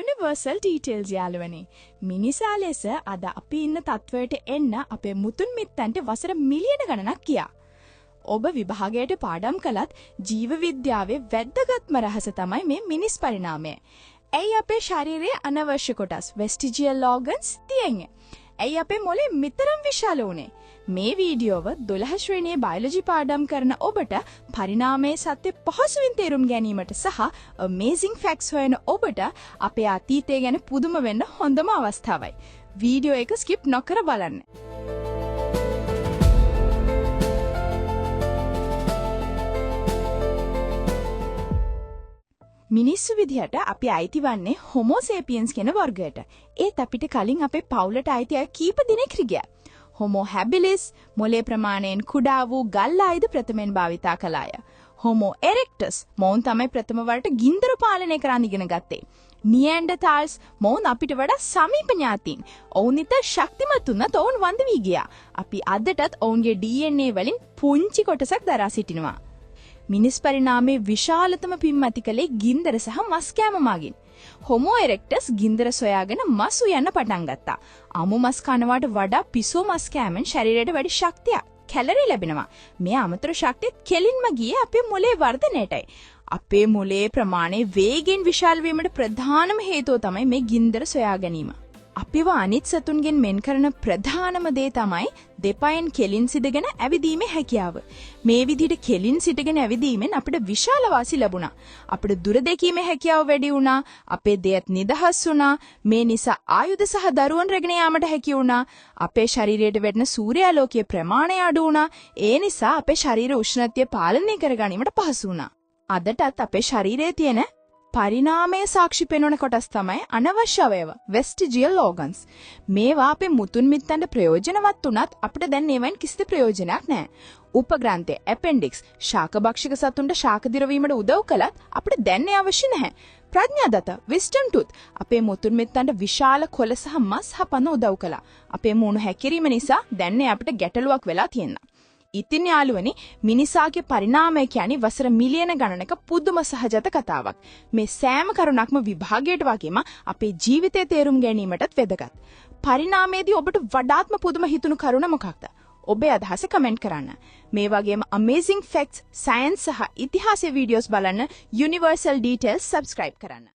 Universal Details යාළුවනේ. මිනිසා ලෙස අද අපි ඉන්න තත්වයට එන්න අපේ මුතුන් මිත්තන්ට වසර මිලියන ගණනක් ගියා. ඔබ විභාගයට පාඩම් කළත් ජීව විද්‍යාවේ වැදගත්ම රහස තමයි මේ මිනිස් පරිණාමය. ඇයි අපේ ශරීරයේ අනවශ්‍ය කොටස් vestigial organs තියෙන්නේ? ඇයි අපේ මොලේ මෙතරම් විශාල වුනේ? මේ වීඩියෝව 12 ශ්‍රේණියේ බයොලොජි පාඩම් කරන ඔබට පරිණාමයේ සත්‍ය පහසුවෙන් තේරුම් ගැනීමට සහ amazing facts හොයන ඔබට අපේ අතීතය ගැන පුදුම වෙන්න හොඳම අවස්ථාවයි. වීඩියෝ එක skip නොකර බලන්න. මිනිස්සු විදිහට අපි අයිති වන්නේ Homo sapiens කියන වර්ගයට. ඒත් අපිට කලින් අපේ පවුලට අයිති අය කීප දෙනෙක් ගියා. Homo habilis මොලේ ප්‍රමාණයෙන් කුඩා වූ ගල් ආයුධ ප්‍රථමයෙන් භාවිතා කළාය. Homo erectus මොවුන් තමයි ප්‍රථම වරට ගින්දර පාලනය කරන්න ඉගෙන ගත්තේ. Neanderthals මොවුන් අපිට වඩා සමීප ඥාතීන්. ඔවුන් ඉතා ශක්තිමත් වුණත් ඔවුන් වඳ වී ගියා. අපි අදටත් ඔවුන්ගේ DNA වලින් පුංචි කොටසක් දරා සිටිනවා. මිනිස් පරිණාමයේ විශාලතම පිම්මැති කලේ ගින්දර සහ මස් කෑම මගින්. Homo erectus ගින්දර සොයාගෙන මස් උයන්න පටන් ගත්තා. අමු මස් කනවාට වඩා පිසෝ මස් කෑමෙන් ශරීරයට වැඩි ශක්තියක්, කැලරි ලැබෙනවා. මේ අමතර ශක්තිය කෙලින්ම ගියේ අපේ මොලේ වර්ධනයටයි. අපේ මොලේ ප්‍රමාණය වේගෙන් විශාල වීමට ප්‍රධානම හේතුව තමයි මේ ගින්දර සොයා ගැනීම. අපිව අනිත් සතුන්ගෙන් මෙන් කරන ප්‍රධානම දේ තමයි දෙපයෙන් කෙලින් සිටගෙන ඇවිදීමේ හැකියාව. මේ විදිහට කෙලින් සිටගෙන ඇවිදීමෙන් අපිට විශාල වාසි ලැබුණා. අපිට දුර දැකීමේ හැකියාව වැඩි වුණා. අපේ දෙයත් නිදහස් වුණා. මේ නිසා ආයුධ සහ දරුවන් රැගෙන යාමට හැකි වුණා. අපේ ශරීරයට වැටෙන සූර්යාලෝකයේ ප්‍රමාණය අඩු වුණා. ඒ නිසා අපේ ශරීර උෂ්ණත්වය පාලනය කර ගැනීමට පහසු වුණා. අදටත් අපේ ශරීරයේ තියෙන පරිණාමයේ සාක්ෂි පෙන්වන කොටස් තමයි අනවශ්‍ය අවයව vestigial organs. මේවා අපේ මුතුන් මිත්තන්ට ප්‍රයෝජනවත් උනත් අපිට දැන් ඒවෙන් කිසිදු ප්‍රයෝජනයක් නැහැ. උපග්‍රන්ථය appendix ශාකභක්ෂක සතුන්ට ශාක දිරවීමට උදව් කළත් අපිට දැන් ඒ අවශ්‍ය නැහැ. ප්‍රඥාදත wisdom tooth අපේ මුතුන් මිත්තන්ට විශාල කොළ සහ මස් හපන්න උදව් කළා. අපේ මූණු හැකිරීම නිසා දැන් අපිට ගැටලුවක් වෙලා තියෙනවා. ඉතින් යාළුවනි මිනිසාගේ පරිණාමය කියන්නේ වසර මිලියන ගණනක පුදුම සහජත කතාවක්. මේ සෑම කරුණක්ම විභාගයට වගේම අපේ ජීවිතය තේරුම් ගැනීමටත් වැදගත්. පරිණාමයේදී ඔබට වඩාත්ම පුදුම හිතුණු කරුණ මොකක්ද? ඔබේ අදහස කමෙන්ට් කරන්න. මේ වගේම amazing facts, science සහ ඉතිහාසයේ වීඩියෝස් බලන්න Universal Details subscribe කරන්න.